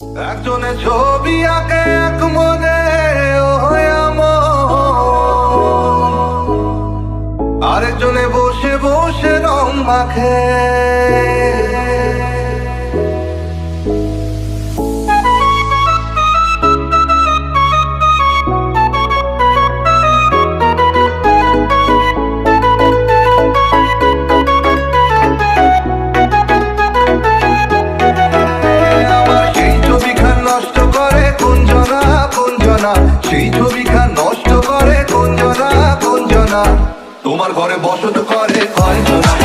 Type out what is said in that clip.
একজনে ছবি আঁকে এক মনে আরেকজনে বসে বসে রং মাখে। সেই ছবিখান নষ্ট করে কোন জনা তোমার ঘরে বসত করে কয়জনা।